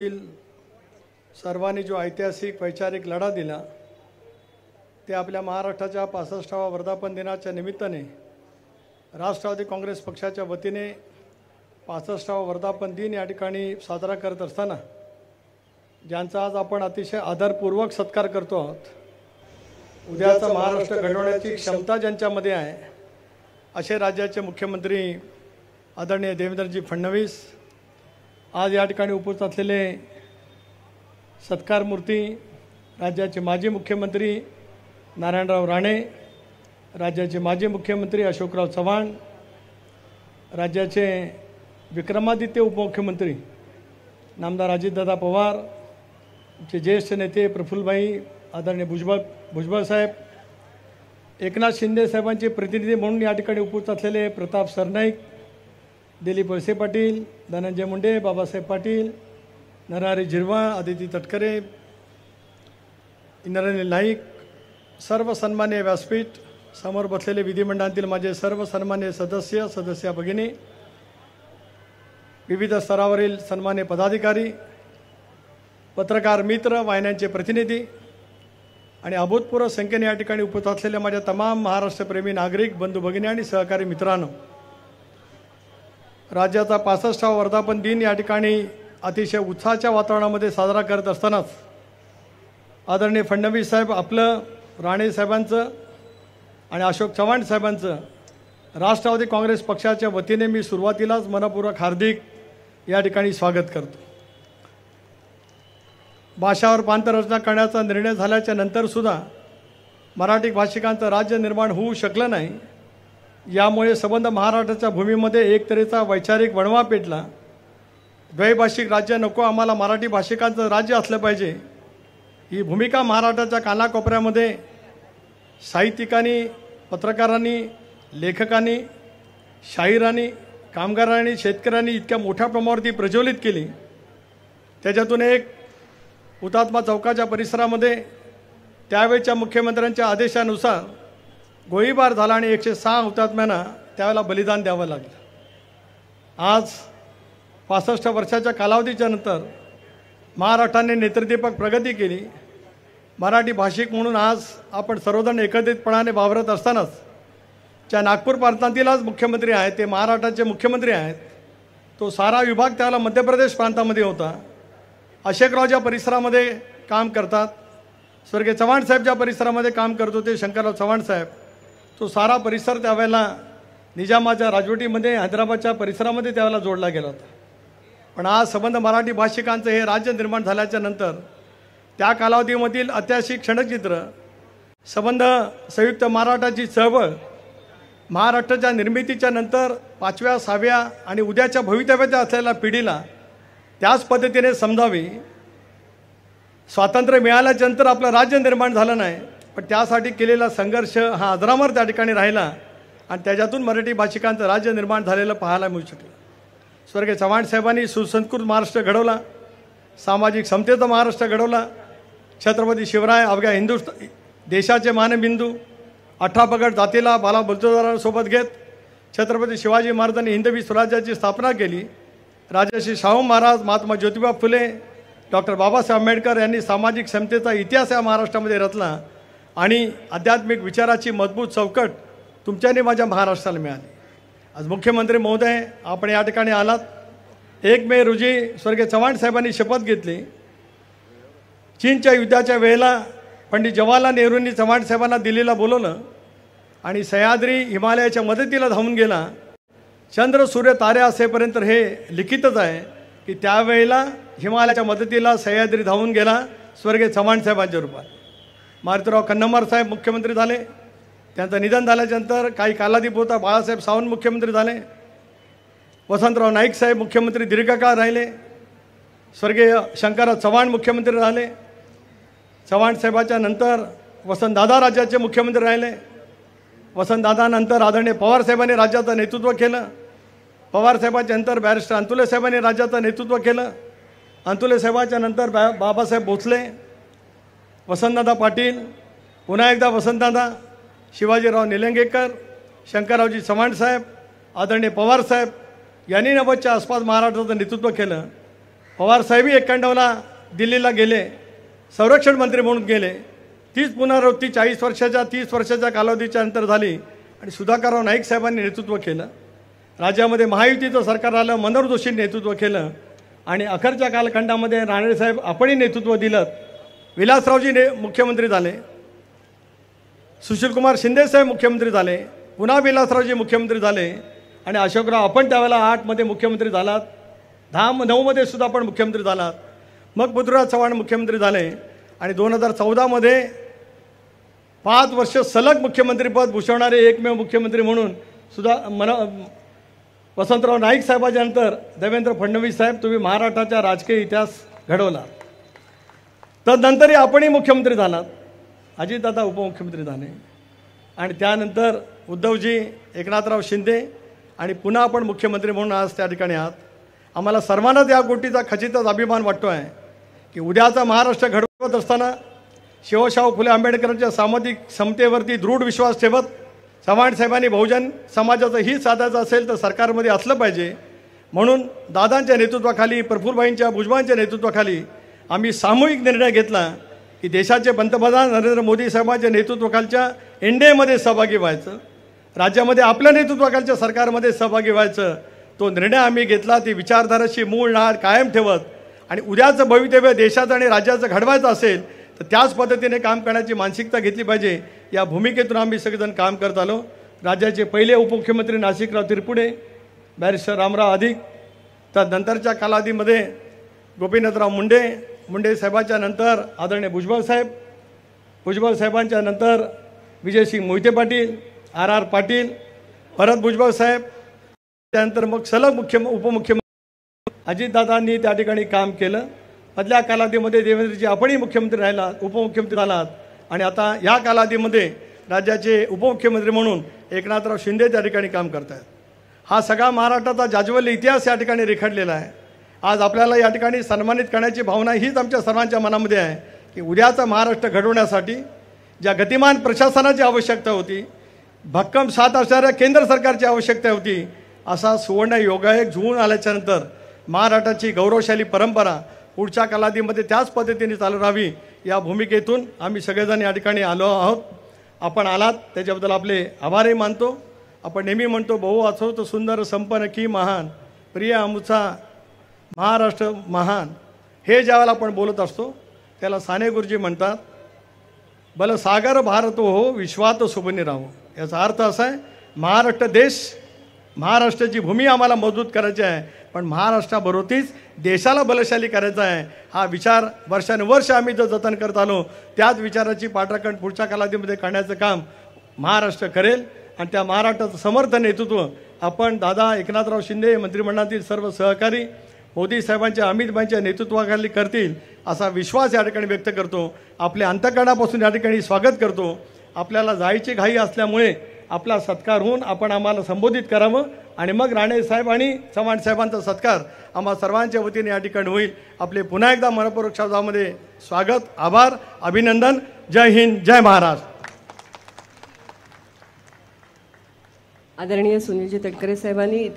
सर्वांनी जो ऐतिहासिक वैचारिक लढा दिला ते आपल्या महाराष्ट्राच्या 65व्या वर्धापन दिनाच्या निमित्ताने राष्ट्रवादी काँग्रेस पक्षाच्या वतीने 65वा वर्धापन दिन या ठिकाणी साजरा करत असताना ज्यांचा आज आपण अतिशय आदरपूर्वक सत्कार करतो आहोत। उद्याचा महाराष्ट्र घडवण्याची क्षमता ज्यांच्यामध्ये आहे असे राज्याचे मुख्यमंत्री आदरणीय देवेंद्रजी फडणवीस आज या ठिकाणी उपस्थित असलेले सत्कार मूर्ती राज्याचे माजी मुख्यमंत्री नारायणराव राणे, राज्याचे माजी मुख्यमंत्री अशोकराव चव्हाण, राज्याचे विक्रमादित्य उपमुख्यमंत्री नामदार अजितदादा पवार, आमचे ज्येष्ठ नेते प्रफुल्लभाई आदरणीय भुजबळ साहेब, एकनाथ शिंदे साहेबांचे प्रतिनिधी म्हणून या ठिकाणी उपस्थित असलेले प्रताप सरनाईक, दिलीप वळसे पाटील, धनंजय मुंडे, बाबासाहेब पाटील, नरहरी झिरवाळ, आदिती तटकरे, इंद्रनील नाईक, सर्व सन्मान्य व्यासपीठ, समोर बसलेले विधिमंडळातील माझे सर्व सन्मान्य सदस्य भगिनी, विविध स्तरावरील सन्मान्य पदाधिकारी, पत्रकार मित्र, वाहिन्यांचे प्रतिनिधी आणि अभूतपूर्व संख्येने या ठिकाणी उपस्थित असलेल्या माझ्या तमाम महाराष्ट्रप्रेमी नागरिक बंधू भगिनी आणि सहकारी मित्रांनो, राज्याचा 65वा वर्धापन दिन या ठिकाणी अतिशय उत्साहाच्या वातावरणामध्ये साजरा करत असतानाच आदरणीय फडणवीस साहेब आपलं, राणे साहेबांचं आणि अशोक चव्हाण साहेबांचं राष्ट्रवादी काँग्रेस पक्षाच्या वतीने मी सुरुवातीलाच मनपूर्वक हार्दिक या ठिकाणी स्वागत करतो। भाषावर प्रांतरचना करण्याचा निर्णय झाल्याच्या नंतरसुद्धा मराठी भाषिकांचं राज्य निर्माण होऊ शकलं नाही। यामुळे संबंध महाराष्ट्राच्या भूमीमध्ये एक तऱ्हेचा वैचारिक वणवा पेटला। द्वैभाषिक राज्य नको, आम्हाला मराठी भाषिकांचं राज्य असलं पाहिजे, ही भूमिका महाराष्ट्राच्या कानाकोपऱ्यामध्ये साहित्यिकांनी, पत्रकारांनी, लेखकांनी, शाहिरांनी, कामगारांनी, शेतकऱ्यांनी इतक्या मोठ्या प्रमाणावरती प्रज्वलित केली। त्याच्यातून एक हुतात्मा चौकाच्या परिसरामध्ये त्यावेळच्या मुख्यमंत्र्यांच्या आदेशानुसार गोळीबार झाला आणि 106 हुतात्म्यांना त्यावेळेला बलिदान द्यावं लागलं। आज 65 वर्षाच्या कालावधीच्या नंतर महाराष्ट्राने नेत्रदीपक प्रगती केली। मराठी भाषिक म्हणून आज आपण सर्वजण एकत्रितपणाने वावरत असतानाच ज्या नागपूर प्रांतातील आज मुख्यमंत्री आहेत ते महाराष्ट्राचे मुख्यमंत्री आहेत, तो सारा विभाग त्याला मध्य प्रदेश प्रांतामध्ये होता। अशोकराव ज्या परिसरामध्ये काम करतात, स्वर्गीय चव्हाण साहेब ज्या परिसरामध्ये काम करत होते, शंकरराव चव्हाण साहेब, तो सारा परिसर त्यावेळेला निजामाच्या राजवटीमध्ये हैदराबादच्या परिसरामध्ये त्यावेळेला जोडला गेला होता। पण आज संबंध मराठी भाषिकांचं हे राज्य निर्माण झाल्याच्या नंतर त्या कालावधीमधील ऐतिहासिक क्षणचित्र, संबंध संयुक्त महाराष्ट्राची चळवळ, महाराष्ट्राच्या निर्मितीच्या नंतर 5व्या 6व्या आणि उद्याच्या भवितव्याच्या असलेल्या पिढीला त्याच पद्धतीने समजावी। स्वातंत्र्य मिळाल्याच्या नंतर आपलं राज्य निर्माण झालं नाही, पण त्यासाठी केलेला संघर्ष हा अजरामर त्या ठिकाणी राहिला आणि त्याच्यातून मराठी भाषिकांचं राज्य निर्माण झालेलं पाहायला मिळू शकलं। स्वर्गीय चव्हाण साहेबांनी सुसंस्कृत महाराष्ट्र घडवला, सामाजिक समतेचा महाराष्ट्र घडवला। छत्रपती शिवराय अवघ्या देशाचे मानबिंदू, 18 पगड जातीला बाला बलुतेदारांसोबत घेत छत्रपती शिवाजी महाराजांनी हिंदवी स्वराज्याची स्थापना केली। राजर्षी शाहू महाराज, महात्मा ज्योतिबा फुले, डॉक्टर बाबासाहेब आंबेडकर यांनी सामाजिक समतेचा इतिहास या महाराष्ट्रामध्ये रचला आणि आध्यात्मिक विचाराची मजबूत चौकट तुमच्याने माझ्या महाराष्ट्राला मिळाली। आज मुख्यमंत्री महोदय आपण या ठिकाणी आलात। 1 मे रोजी स्वर्गीय चव्हाण साहेबांनी शपथ घेतली। चीनच्या युद्धाच्या वेळेला पंडित जवाहरलाल नेहरूंनी चव्हाण साहेबांना दिल्लीला बोलवलं आणि सह्याद्री हिमालयाच्या मदतीला धावून गेला। चंद्र सूर्य तारे असेपर्यंत हे लिखितच आहे की त्यावेळेला हिमालयाच्या मदतीला सह्याद्री धावून गेला स्वर्गीय चव्हाण साहेबांच्या रूपात। मारुतीराव कन्नमवार साहेब मुख्यमंत्री झाले, त्यांचं निधन झाल्याच्यानंतर काही कालावधीपुरता बाळासाहेब सावंत मुख्यमंत्री झाले, वसंतराव नाईक साहेब मुख्यमंत्री दीर्घकाळ राहिले, स्वर्गीय शंकरराव चव्हाण मुख्यमंत्री झाले, चव्हाण साहेबाच्या नंतर वसंतदादा राज्याचे मुख्यमंत्री राहिले, वसंतदादानंतर आदरणीय पवार साहेबांनी राज्याचं नेतृत्व केलं, पवार साहेबांच्या नंतर बॅरिस्टर अंतुले साहेबांनी राज्याचं नेतृत्व केलं, अंतुले साहेबांच्या नंतर बाबासाहेब भोसले, वसंतदादा पाटील, पुन्हा एकदा वसंतदादा, शिवाजीराव निलंगेकर, शंकररावजी चव्हाण साहेब, आदरणीय पवार साहेब यांनी 90च्या आसपास महाराष्ट्राचं नेतृत्व केलं पवारसाहेबही 91ला दिल्लीला गेले, संरक्षण मंत्री म्हणून गेले. तीच पुनरावृत्ती 40 वर्षाच्या 30 वर्षाच्या कालावधीच्या नंतर झाली आणि सुधाकरराव नाईक साहेबांनी नेतृत्व केलं. राज्यामध्ये महायुतीचं सरकार आलं, मनोहर जोशींनी नेतृत्व केलं आणि अखेरच्या कालखंडामध्ये राणेसाहेब आपणही नेतृत्व दिलं. विलासरावजी मुख्यमंत्री झाले, सुशीलकुमार शिंदेसाहेब मुख्यमंत्री झाले, पुन्हा विलासरावजी मुख्यमंत्री झाले आणि अशोकराव आपण त्यावेळेला 8मध्ये मुख्यमंत्री झालात, 9मध्ये सुद्धा आपण मुख्यमंत्री झालात. मग पृथ्वीराज चव्हाण मुख्यमंत्री झाले आणि 2014मध्ये 5 वर्ष सलग मुख्यमंत्रीपद भूषवणारे एकमेव मुख्यमंत्री म्हणून सुद्धा वसंतराव नाईक साहेबांच्यानंतर देवेंद्र फडणवीस साहेब तुम्ही महाराष्ट्राचा राजकीय इतिहास घडवला. तदनंतरही आपणही मुख्यमंत्री झालात, अजितदादा उपमुख्यमंत्री झाले आणि त्यानंतर उद्धवजी, एकनाथराव शिंदे आणि पुन्हा आपण मुख्यमंत्री म्हणून आज त्या ठिकाणी आहात. आम्हाला सर्वांनाच या गोष्टीचा खचितच अभिमान वाटतो आहे की उद्याचा महाराष्ट्र घडवत असताना शिवशाहू फुले आंबेडकरांच्या सामाजिक समतेवरती दृढ विश्वास ठेवत चव्हाण साहेबांनी बहुजन समाजाचं हित साधायचं असेल तर सरकारमध्ये असलं पाहिजे. म्हणून दादांच्या नेतृत्वाखाली, प्रफुल्लभाईंच्या, भुजबळांच्या नेतृत्वाखाली आम्ही सामूहिक निर्णय घेतला की देशाचे पंतप्रधान नरेंद्र मोदी साहेबांच्या नेतृत्वाखालच्या एनडीएमध्ये सहभागी व्हायचं, राज्यामध्ये आपल्या नेतृत्वाखालच्या सरकारमध्ये सहभागी व्हायचं. तो निर्णय आम्ही घेतला. ती विचारधाराची मूळ नाळ कायम ठेवत आणि उद्याचं भवितव्य देशाचं आणि राज्याचं घडवायचं असेल तर त्याच पद्धतीने काम करण्याची मानसिकता घेतली पाहिजे. या भूमिकेतून आम्ही सगळेजण काम करत आलो. राज्याचे पहिले उपमुख्यमंत्री नाशिकराव तिरपुडे, बॅरिस्टर रामराव अधिक, त्यानंतरच्या कालावधीमध्ये गोपीनाथराव मुंडे साहेबांच्या नंतर आदरणीय भुजबळ साहेबांच्या नंतर विजयसिंग मोहिते पाटील, आर पाटील, परत भुजबळ साहेब, त्यानंतर मग सलग उपमुख्यमंत्री अजितदादांनी त्या ठिकाणी काम केलं. मधल्या कालावधीमध्ये देवेंद्रजी आपणही मुख्यमंत्री राहिला, उपमुख्यमंत्री झालात आणि आता या कालावधीमध्ये राज्याचे उपमुख्यमंत्री म्हणून एकनाथराव शिंदे त्या ठिकाणी काम करत आहेत. हा सगळा महाराष्ट्राचा जाज्वल्य इतिहास या ठिकाणी रेखाटलेला आहे. आज आपल्याला या ठिकाणी सन्मानित करण्याची भावना हीच आमच्या सर्वांच्या मनामध्ये आहे की उद्याचा महाराष्ट्र घडवण्यासाठी ज्या गतिमान प्रशासनाची आवश्यकता होती, भक्कम साथ असणाऱ्या केंद्र सरकारची आवश्यकता होती, असा सुवर्ण योगायोग जुळून आल्याच्यानंतर महाराष्ट्राची गौरवशाली परंपरा पुढच्या कालावधीमध्ये त्याच पद्धतीने चालू राहावी या भूमिकेतून आम्ही सगळेजण या ठिकाणी आलो आहोत. आपण आलात त्याच्याबद्दल आपले आभारही मानतो. आपण नेहमी म्हणतो बहु असो तो सुंदर संपन्न की महान, प्रिय आमचा महाराष्ट्र महान. हे ज्यावेळेला आपण बोलत असतो त्याला साने गुरुजी म्हणतात, बल सागर भारत हो विश्वात सुबनी राहो. याचा अर्थ असा आहे महाराष्ट्र देश, महाराष्ट्राची भूमी आम्हाला मजबूत करायची आहे, पण महाराष्ट्राबरोबरच देशाला बलशाली करायचा आहे. हा विचार वर्षानुवर्ष आम्ही जो जतन करत आलो त्याच विचाराची पाठराखण पुढच्या कालावधीमध्ये करण्याचं काम महाराष्ट्र करेल आणि त्या महाराष्ट्राचं समर्थ नेतृत्व आपण दादा एकनाथराव शिंदे, मंत्रिमंडळातील सर्व सहकारी, मोदी साहेबांच्या, अमितभाईंच्या नेतृत्वाखाली करतील असा विश्वास या ठिकाणी व्यक्त करतो. आपल्या अंतःकरणापासून या ठिकाणी स्वागत करतो. आपल्याला जायची घाई असल्यामुळे आपला सत्कार होऊन आपण आम्हाला संबोधित करावं आणि मग राणे साहेब आणि चव्हाण साहेबांचा सत्कार आम्हा सर्वांच्या वतीने या ठिकाणी होईल. आपले पुन्हा एकदा मनपूर्वक शब्दामध्ये स्वागत, आभार, अभिनंदन. जय हिंद, जय महाराष्ट्र. आदरणीय सुनीलजी तटकरे साहेबांनी